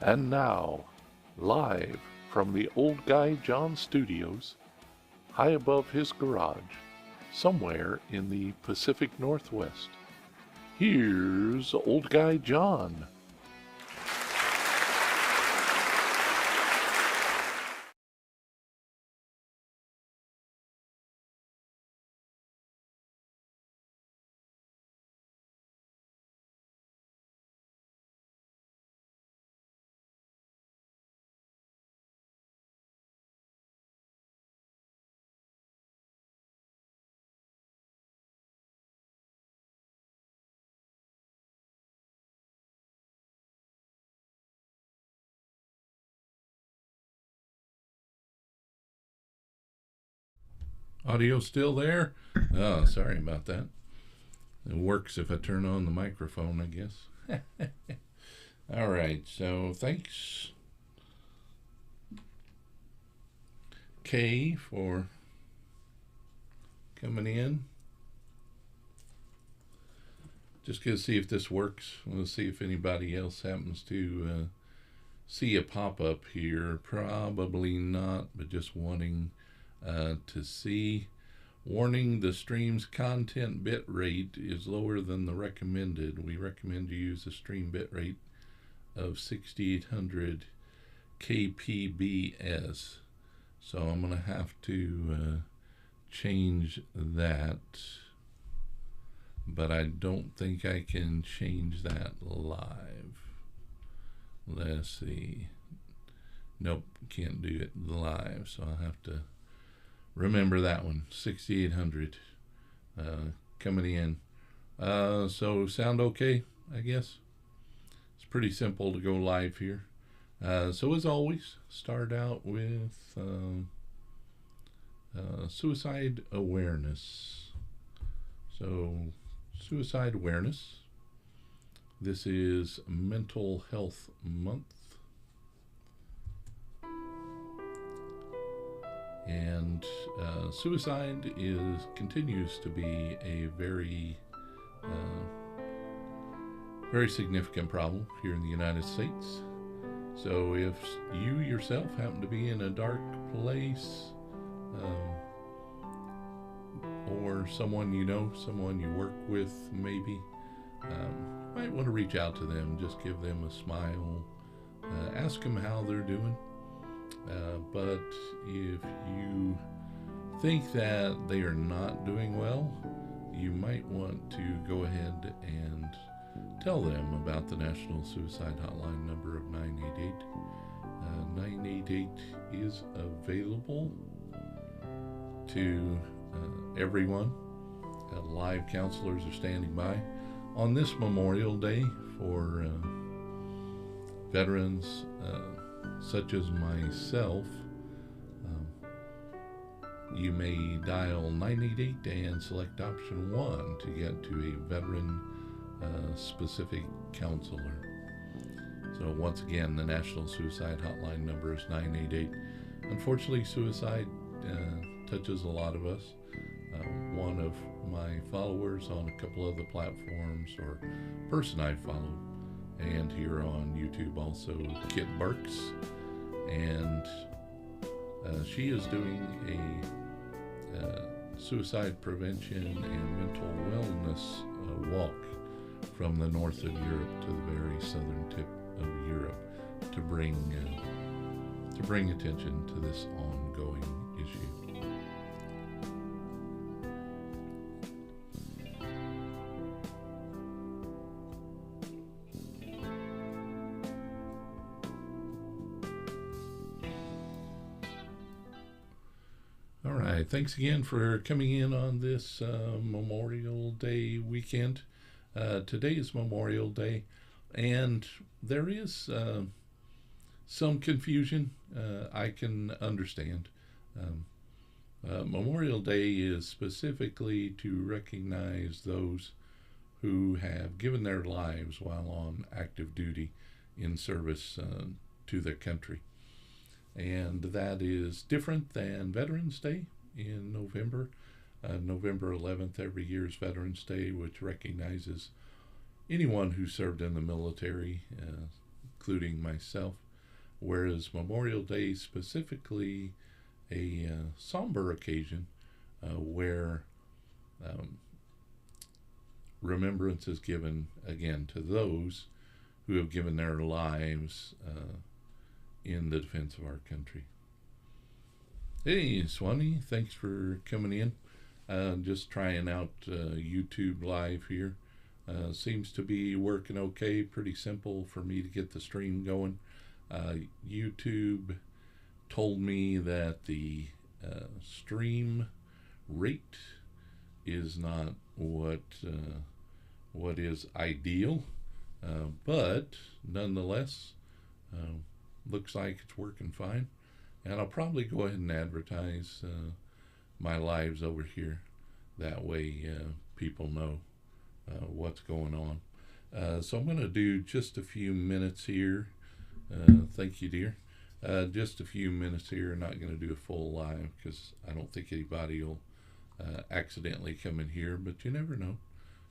And now, live from the Old Guy John Studios, high above his garage, somewhere in the Pacific Northwest, here's Old Guy John. Audio still there? Oh, sorry about that. It works if I turn on the microphone, I guess. All right, so thanks, Kay, for coming in. Just going to see if this works. We'll see if anybody else happens to see a pop-up here. Probably not, but just wanting to see. Warning, the stream's content bit rate is lower than the recommended. We recommend you use a stream bit rate of 6800 kpbs. So I'm going to have to change that. But I don't think I can change that live. Let's see. Nope, can't do it live. So I'll have to remember that one. 6800 coming in. So sound okay, I guess? It's pretty simple to go live here. So as always, start out with suicide awareness. So suicide awareness. This is Mental Health Month. And suicide continues to be a very significant problem here in the United States. So if you yourself happen to be in a dark place, or someone you know, someone you work with maybe, might want to reach out to them, just give them a smile, ask them how they're doing. But if you think that they are not doing well, you might want to go ahead and tell them about the National Suicide Hotline number of 988. 988 is available to everyone. Live counselors are standing by on this Memorial Day for veterans such as myself. You may dial 988 and select option 1 to get to a veteran specific counselor. So once again, the National Suicide Hotline number is 988. Unfortunately, suicide touches a lot of us. One of my followers on a couple other platforms, or person I follow, and here on YouTube also, Kit Burks, and she is doing a suicide prevention and mental wellness walk from the north of Europe to the very southern tip of Europe to bring attention to this ongoing issue. All right, thanks again for coming in on this Memorial Day weekend. Today is Memorial Day, and there is some confusion. I can understand. Memorial Day is specifically to recognize those who have given their lives while on active duty in service to their country. And that is different than Veterans Day in November. November 11th every year is Veterans Day, which recognizes anyone who served in the military, including myself, whereas Memorial Day is specifically a somber occasion where remembrance is given again to those who have given their lives in the defense of our country. Hey, Swanee, thanks for coming in. Just trying out YouTube Live here. Seems to be working okay. Pretty simple for me to get the stream going. YouTube told me that the stream rate is not what is ideal, but nonetheless, looks like it's working fine. And I'll probably go ahead and advertise my lives over here. That way people know what's going on. So I'm going to do just a few minutes here. Thank you, dear. Just a few minutes here. Not going to do a full live because I don't think anybody will accidentally come in here, but you never know.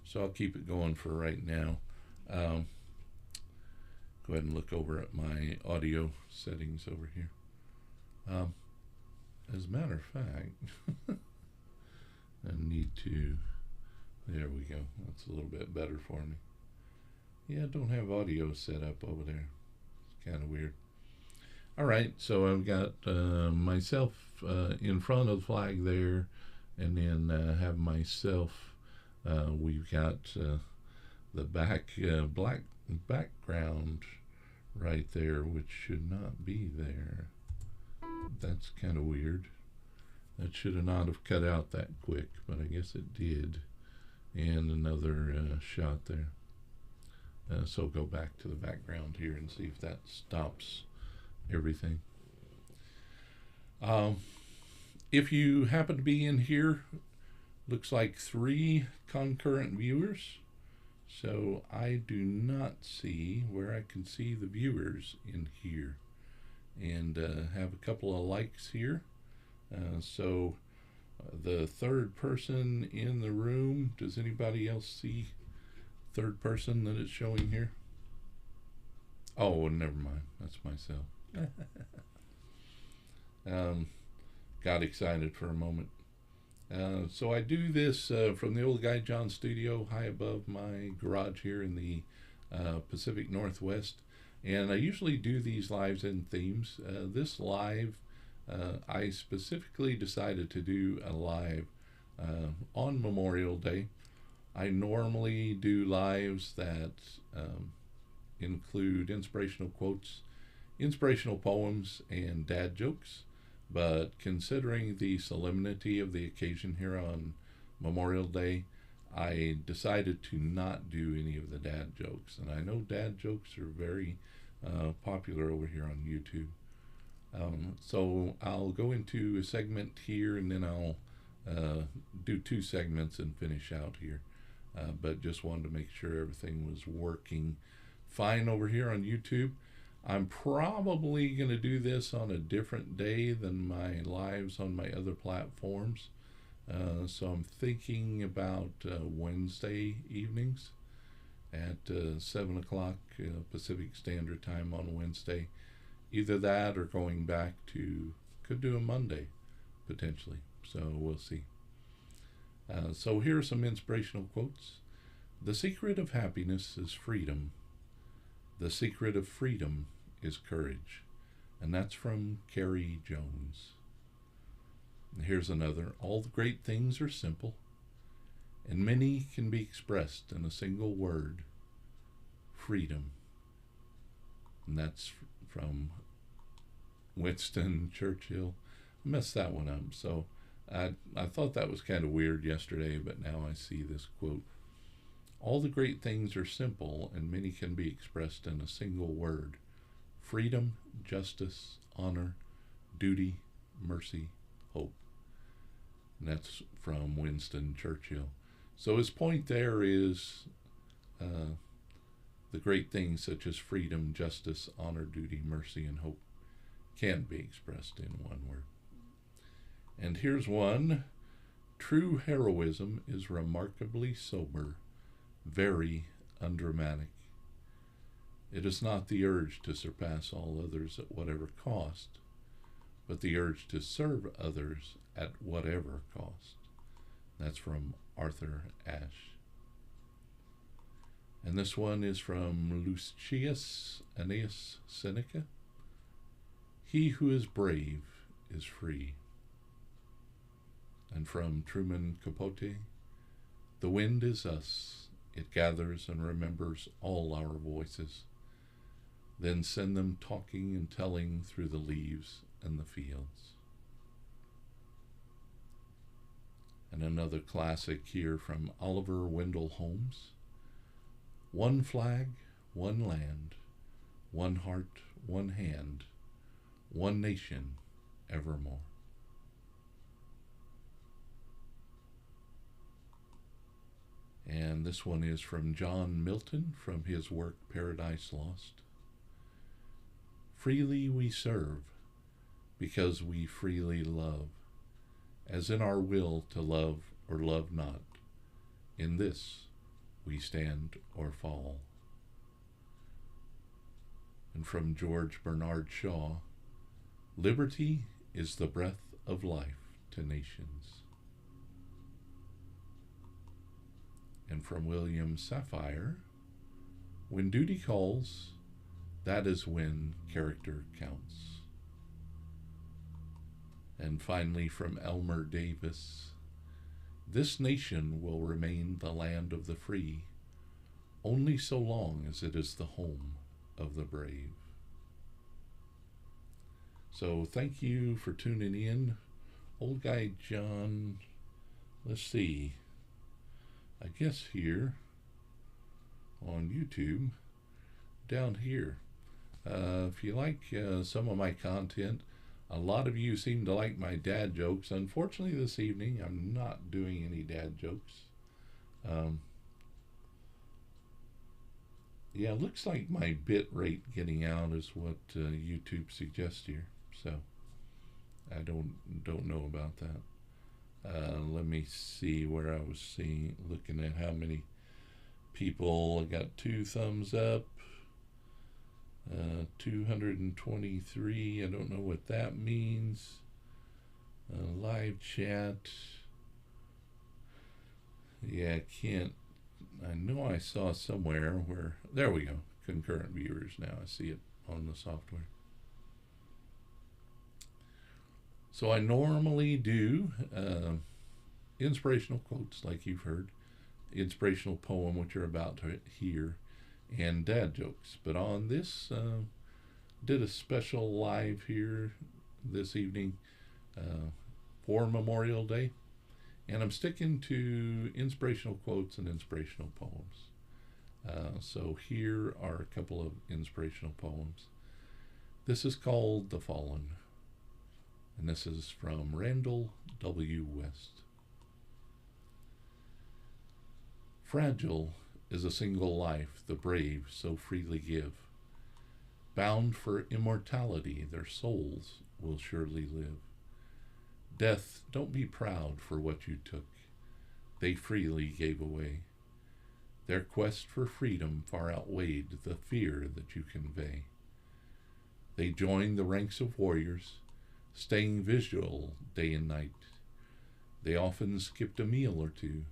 So I'll keep it going for right now. Go ahead and look over at my audio settings over here. As a matter of fact, I need to, there we go. That's a little bit better for me. Yeah, I don't have audio set up over there. It's kind of weird. All right, so I've got myself in front of the flag there, and then have myself, we've got the black background right there, which should not be there. That's kind of weird. That should have not have cut out that quick, but I guess it did. And another shot there. So go back to the background here and see if that stops everything. If you happen to be in here, looks like 3 concurrent viewers. So I do not see where I can see the viewers in here. And have a couple of likes here. So the third person in the room, does anybody else see third person that it's showing here? Oh, never mind. That's myself. Got excited for a moment. So I do this from the Old Guy John studio high above my garage here in the Pacific Northwest. And I usually do these lives in themes. This live, I specifically decided to do a live on Memorial Day. I normally do lives that include inspirational quotes, inspirational poems, and dad jokes. But considering the solemnity of the occasion here on Memorial Day, I decided to not do any of the dad jokes. And I know dad jokes are very popular over here on YouTube. So I'll go into a segment here, and then I'll do 2 segments and finish out here. But just wanted to make sure everything was working fine over here on YouTube. I'm probably going to do this on a different day than my lives on my other platforms. So I'm thinking about Wednesday evenings at 7 o'clock Pacific Standard Time on Wednesday. Either that or going back to, could do a Monday potentially. So we'll see. So here are some inspirational quotes. The secret of happiness is freedom. The secret of freedom is courage. And that's from Carrie Jones. And here's another. All the great things are simple, and many can be expressed in a single word: freedom. And that's from Winston Churchill. I messed that one up. So I thought that was kind of weird yesterday, but now I see this quote. All the great things are simple, and many can be expressed in a single word: freedom, justice, honor, duty, mercy, hope. And that's from Winston Churchill. So his point there is the great things such as freedom, justice, honor, duty, mercy, and hope can be expressed in one word. And here's one. True heroism is remarkably sober, very undramatic. It is not the urge to surpass all others at whatever cost, but the urge to serve others at whatever cost. That's from Arthur Ashe. And this one is from Lucius Annaeus Seneca. He who is brave is free. And from Truman Capote, the wind is us. It gathers and remembers all our voices. Then send them talking and telling through the leaves and the fields. And another classic here from Oliver Wendell Holmes. One flag, one land, one heart, one hand, one nation evermore. And this one is from John Milton from his work Paradise Lost. Freely we serve because we freely love, as in our will to love or love not. In this we stand or fall. And from George Bernard Shaw, liberty is the breath of life to nations. And from William Safire, when duty calls, that is when character counts. And finally from Elmer Davis, this nation will remain the land of the free only so long as it is the home of the brave. So thank you for tuning in. Old Guy John, let's see, I guess here on YouTube, down here. If you like some of my content, a lot of you seem to like my dad jokes. Unfortunately, this evening I'm not doing any dad jokes. Yeah, it looks like my bit rate getting out is what YouTube suggests here. So I don't know about that. Let me see where I was looking at how many people. I got 2 thumbs up. 223. I don't know what that means. Live chat. Yeah, I can't. I know I saw somewhere where. There we go. Concurrent viewers now. I see it on the software. So I normally do inspirational quotes, like you've heard, inspirational poem, which you're about to hear, and dad jokes. But on this, did a special live here this evening for Memorial Day, and I'm sticking to inspirational quotes and inspirational poems. So here are a couple of inspirational poems. This is called The Fallen, and this is from Randall W. West. Fragile is a single life the brave so freely give. Bound for immortality, their souls will surely live. Death, don't be proud for what you took. They freely gave away. Their quest for freedom far outweighed the fear that you convey. They joined the ranks of warriors, staying vigil day and night. They often skipped a meal or two,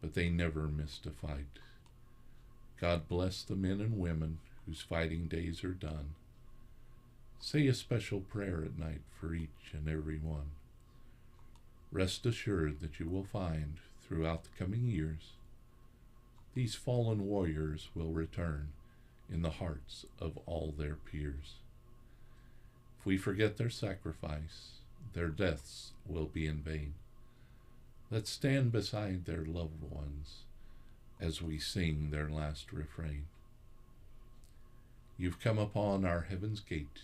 but they never missed a fight. God bless the men and women whose fighting days are done. Say a special prayer at night for each and every one. Rest assured that you will find throughout the coming years, these fallen warriors will return in the hearts of all their peers. If we forget their sacrifice, their deaths will be in vain. Let's stand beside their loved ones as we sing their last refrain. You've come upon our heaven's gate.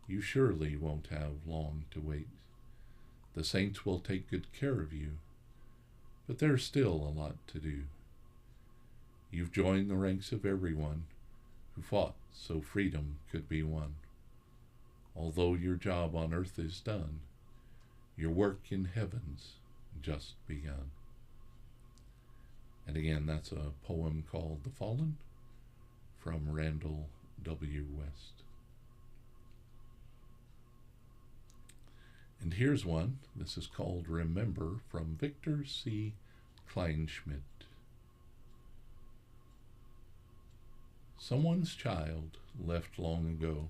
You surely won't have long to wait. The saints will take good care of you, but there's still a lot to do. You've joined the ranks of everyone who fought so freedom could be won. Although your job on earth is done, your work in heaven's just begun. And again, that's a poem called The Fallen from Randall W. West. And here's one. This is called Remember from Victor C. Kleinschmidt. Someone's child left long ago,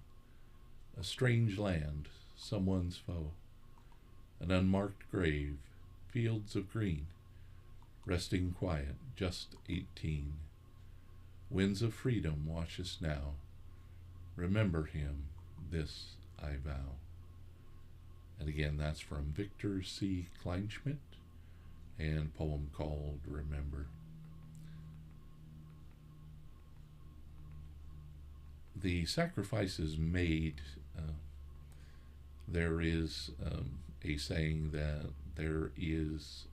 a strange land, someone's foe, an unmarked grave, fields of green, resting quiet, just 18. Winds of freedom wash us now. Remember him, this I vow. And again, that's from Victor C. Kleinschmidt, and a poem called Remember. The sacrifices made, there is a saying that there is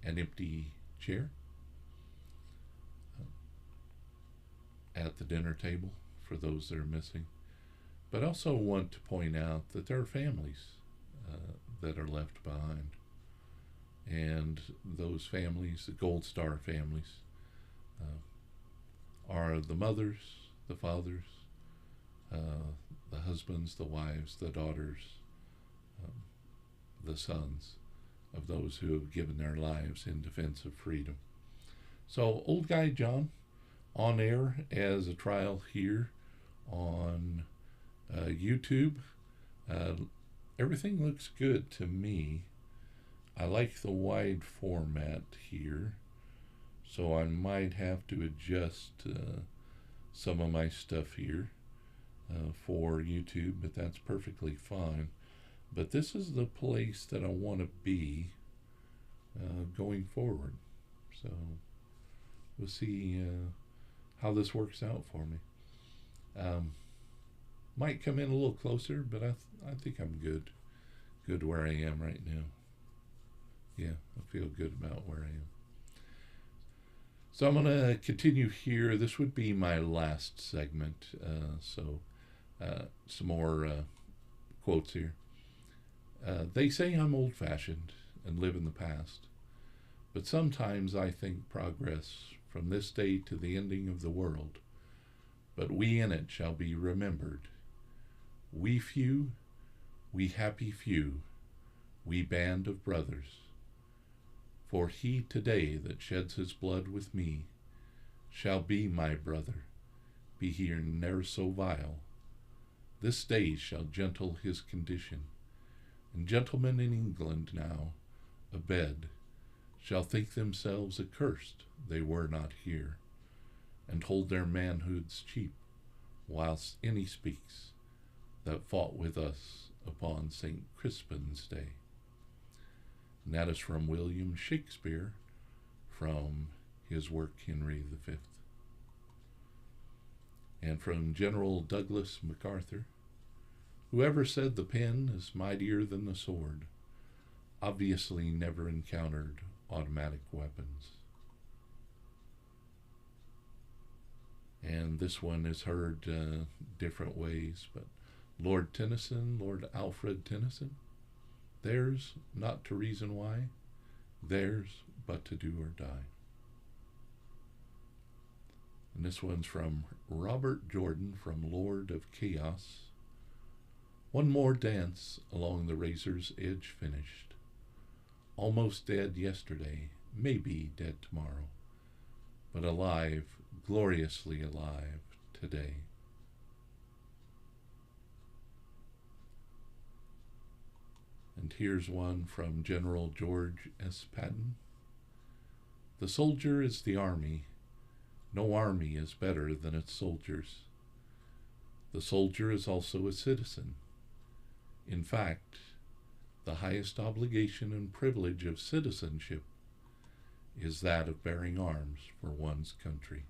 an empty chair at the dinner table for those that are missing. But I also want to point out that there are families that are left behind. And those families, the Gold Star families, are the mothers, the fathers, the husbands, the wives, the daughters, the sons of those who have given their lives in defense of freedom. So, Old Guy John, on air as a trial here on YouTube. Everything looks good to me. I like the wide format here, so I might have to adjust some of my stuff here for YouTube, but that's perfectly fine. But this is the place that I want to be going forward. So we'll see how this works out for me. Might come in a little closer, but I think I'm good where I am right now. Yeah, I feel good about where I am. So I'm going to continue here. This would be my last segment. So some more quotes here. They say I'm old-fashioned and live in the past, but sometimes I think progress from this day to the ending of the world, but we in it shall be remembered. We few, we happy few, we band of brothers. For he today that sheds his blood with me shall be my brother, be he ne'er so vile. This day shall gentle his condition, and gentlemen in England now, abed, shall think themselves accursed they were not here, and hold their manhoods cheap, whilst any speaks that fought with us upon St. Crispin's day. And that is from William Shakespeare, from his work Henry V. And from General Douglas MacArthur, whoever said the pen is mightier than the sword, obviously never encountered automatic weapons. And this one is heard different ways, but Lord Tennyson, Lord Alfred Tennyson, theirs not to reason why, theirs but to do or die. And this one's from Robert Jordan, from Lord of Chaos. One more dance along the razor's edge finished. Almost dead yesterday, maybe dead tomorrow, but alive, gloriously alive today. And here's one from General George S. Patton. The soldier is the army. No army is better than its soldiers. The soldier is also a citizen. In fact, the highest obligation and privilege of citizenship is that of bearing arms for one's country.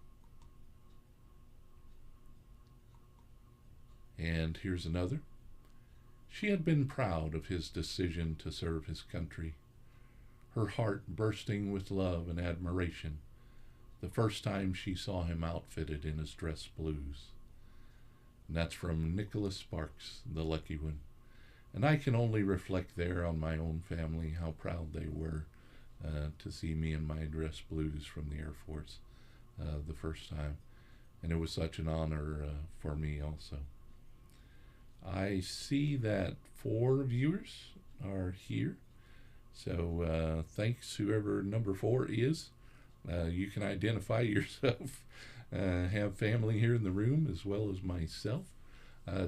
And here's another. She had been proud of his decision to serve his country, her heart bursting with love and admiration the first time she saw him outfitted in his dress blues. And that's from Nicholas Sparks, the lucky one. And I can only reflect there on my own family, how proud they were to see me in my dress blues from the Air Force the first time. and it was such an honor for me also. I see that 4 viewers are here, so thanks whoever number 4 is. You can identify yourself, have family here in the room as well as myself.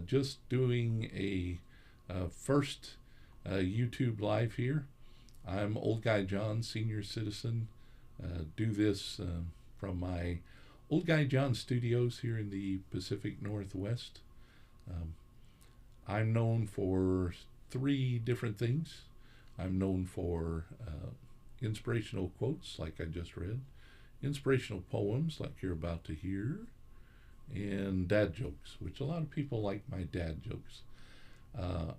Just doing a first YouTube live here. I'm Old Guy John, senior citizen. Do this from my Old Guy John studios here in the Pacific Northwest. I'm known for 3 different things. I'm known for inspirational quotes, like I just read, inspirational poems, like you're about to hear, and dad jokes, which a lot of people like my dad jokes.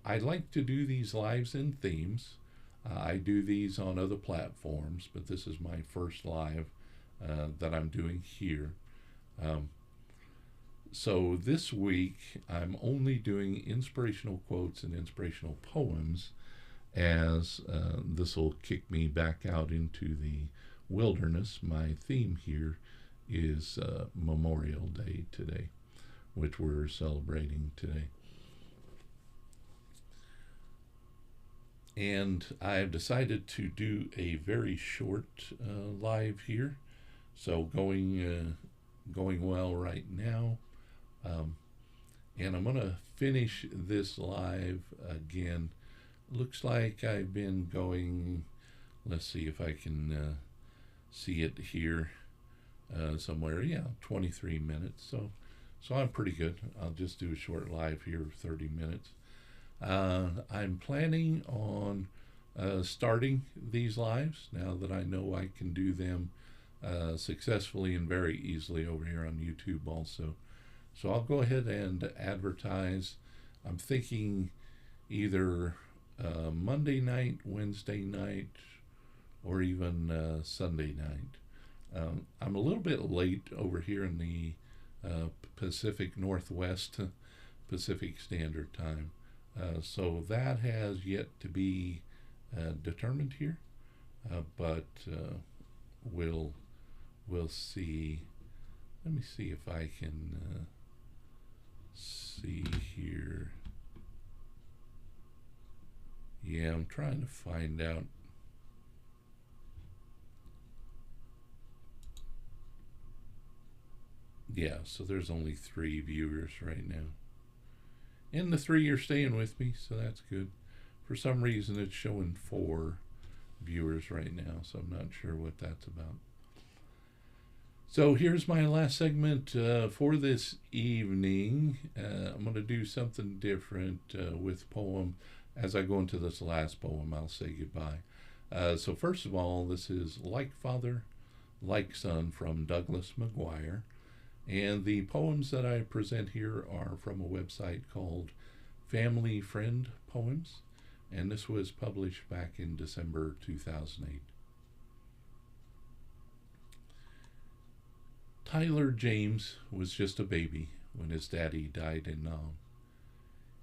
I like to do these lives in themes. I do these on other platforms, but this is my first live that I'm doing here. So this week, I'm only doing inspirational quotes and inspirational poems, as this will kick me back out into the wilderness. My theme here is Memorial Day today, which we're celebrating today. And I've decided to do a very short live here, so going well right now. And I'm going to finish this live again. Looks like I've been going, let's see if I can see it here somewhere. Yeah, 23 minutes. So I'm pretty good. I'll just do a short live here of 30 minutes. I'm planning on starting these lives now that I know I can do them successfully and very easily over here on YouTube also. So I'll go ahead and advertise. I'm thinking either Monday night, Wednesday night, or even Sunday night. I'm a little bit late over here in the Pacific Northwest, Pacific Standard Time. So that has yet to be determined here, but we'll see. Let me see if I can see here. Yeah, I'm trying to find out. Yeah, so there's only 3 viewers right now. And the 3 are staying with me, so that's good. For some reason, it's showing 4 viewers right now, so I'm not sure what that's about. So here's my last segment for this evening. I'm going to do something different with poem. As I go into this last poem, I'll say goodbye. So first of all, this is Like Father, Like Son from Douglas McGuire. And the poems that I present here are from a website called Family Friend Poems. And this was published back in December 2008. Tyler James was just a baby when his daddy died in Nam.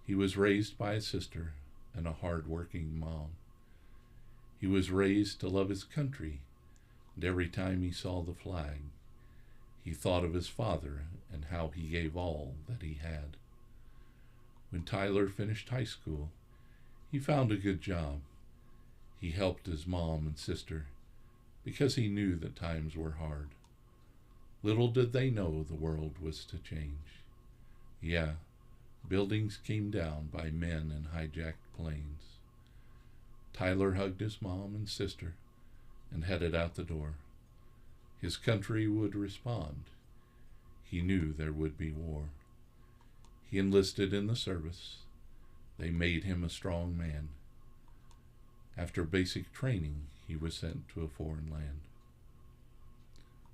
He was raised by a sister and a hard-working mom. He was raised to love his country, and every time he saw the flag, he thought of his father and how he gave all that he had. When Tyler finished high school, he found a good job. He helped his mom and sister because he knew that times were hard. Little did they know the world was to change. Yeah, buildings came down by men in hijacked planes. Tyler hugged his mom and sister and headed out the door. His country would respond. He knew there would be war. He enlisted in the service. They made him a strong man. After basic training, he was sent to a foreign land.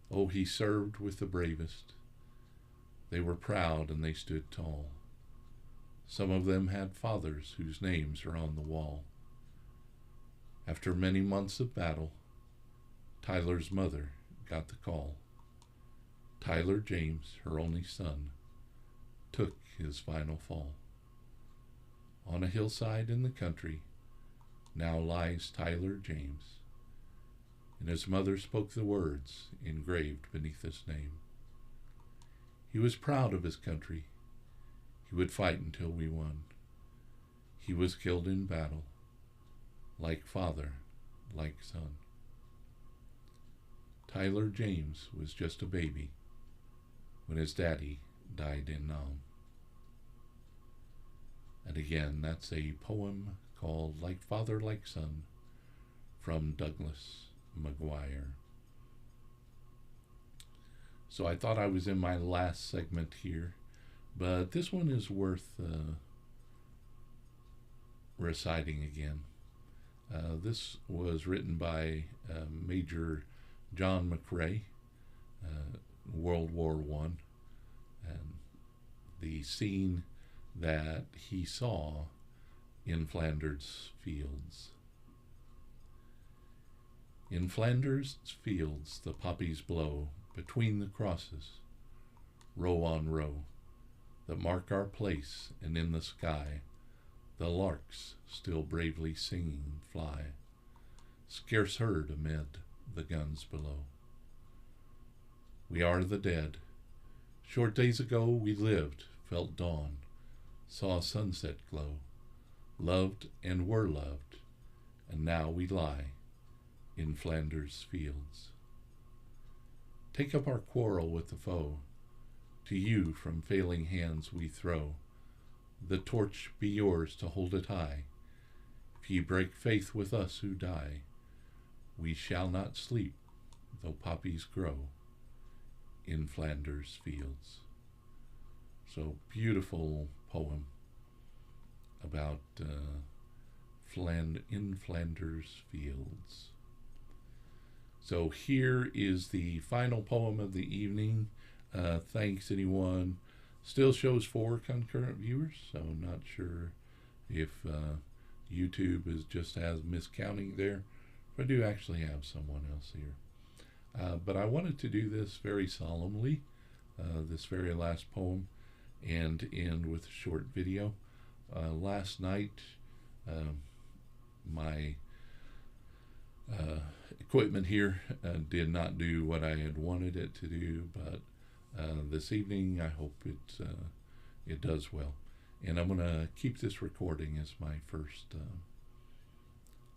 Oh, he served with the bravest. They were proud and they stood tall. Some of them had fathers whose names are on the wall. After many months of battle, Tyler's mother got the call. Tyler James, her only son, took his final fall. On a hillside in the country, now lies Tyler James, and his mother spoke the words engraved beneath his name. He was proud of his country. He would fight until we won. He was killed in battle, like father, like son. Tyler James was just a baby when his daddy died in Nam. And again, that's a poem called Like Father, Like Son from Douglas McGuire. So I thought I was in my last segment here, but this one is worth reciting again. This was written by Major John McCrae, World War I, and the scene that he saw in Flanders fields. In Flanders fields the poppies blow between the crosses, row on row, that mark our place, and in the sky the larks still bravely singing fly, scarce heard amid the guns below. We are the dead. Short days ago we lived, felt dawn, saw sunset glow, loved and were loved, and now we lie in Flanders fields. Take up our quarrel with the foe, to you from failing hands we throw. The torch be yours to hold it high. If ye break faith with us who die, we shall not sleep, though poppies grow in Flanders fields. So, beautiful poem about in Flanders fields. So here is the final poem of the evening. Thanks, anyone. Still shows 4 concurrent viewers, so not sure if YouTube is just as miscounting there. But I do actually have someone else here. But I wanted to do this very solemnly, this very last poem, and end with a short video. Last night, my equipment here did not do what I had wanted it to do, but this evening I hope it does well. And I'm going to keep this recording as my first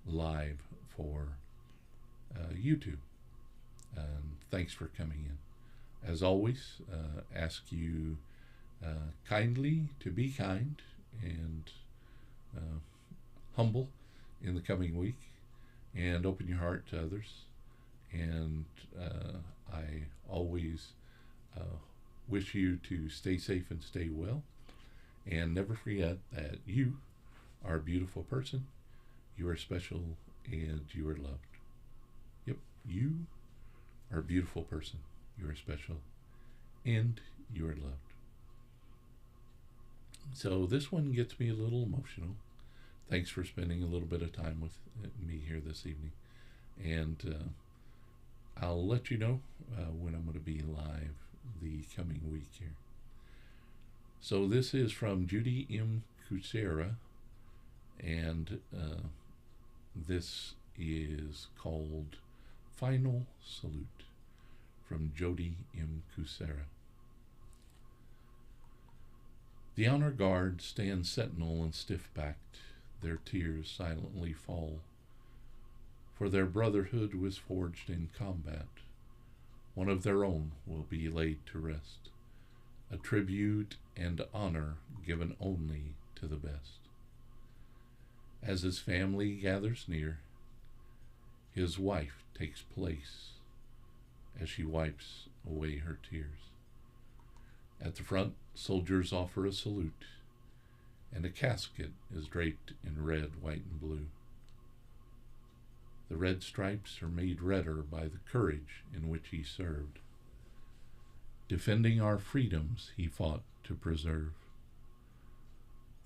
live for YouTube. Thanks for coming in. As always, ask you kindly to be kind and humble in the coming week, and open your heart to others. And I always wish you to stay safe and stay well, and never forget that you are a beautiful person, you are special, and you are loved. Yep, you are a beautiful person, you are special, and you are loved. So this one gets me a little emotional. Thanks for spending a little bit of time with me here this evening. And I'll let you know when I'm going to be live the coming week here. So this is from Judy M. Kucera, and this is called Final Salute from Jody M. Kucera. The honor guard stand sentinel and stiff-backed, their tears silently fall, for their brotherhood was forged in combat. One of their own will be laid to rest, a tribute and honor given only to the best. As his family gathers near, his wife takes place as she wipes away her tears. At the front, soldiers offer a salute, and a casket is draped in red, white, and blue. The red stripes are made redder by the courage in which he served. Defending our freedoms he fought to preserve.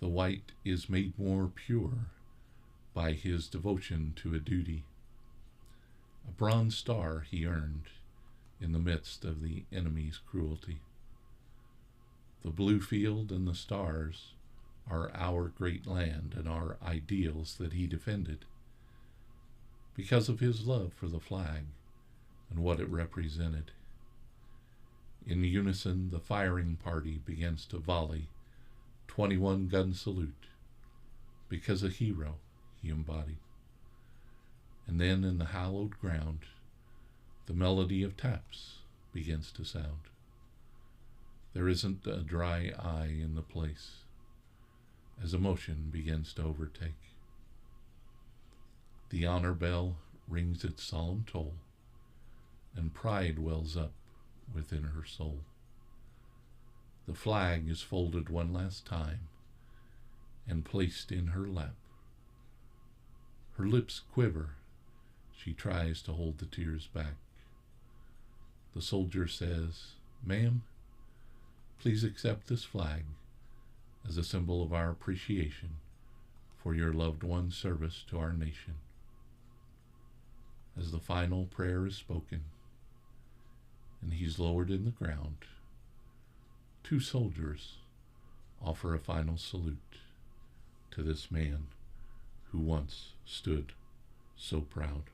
The white is made more pure by his devotion to a duty. A bronze star he earned in the midst of the enemy's cruelty. The blue field and the stars are our great land and our ideals that he defended. Because of his love for the flag and what it represented. In unison, the firing party begins to volley 21-gun salute, because a hero he embodied. And then in the hallowed ground, the melody of taps begins to sound. There isn't a dry eye in the place as emotion begins to overtake. The honor bell rings its solemn toll, and pride wells up within her soul. The flag is folded one last time and placed in her lap. Her lips quiver. She tries to hold the tears back. The soldier says, "Ma'am, please accept this flag as a symbol of our appreciation for your loved one's service to our nation." As the final prayer is spoken and he's lowered in the ground, two soldiers offer a final salute to this man who once stood so proud.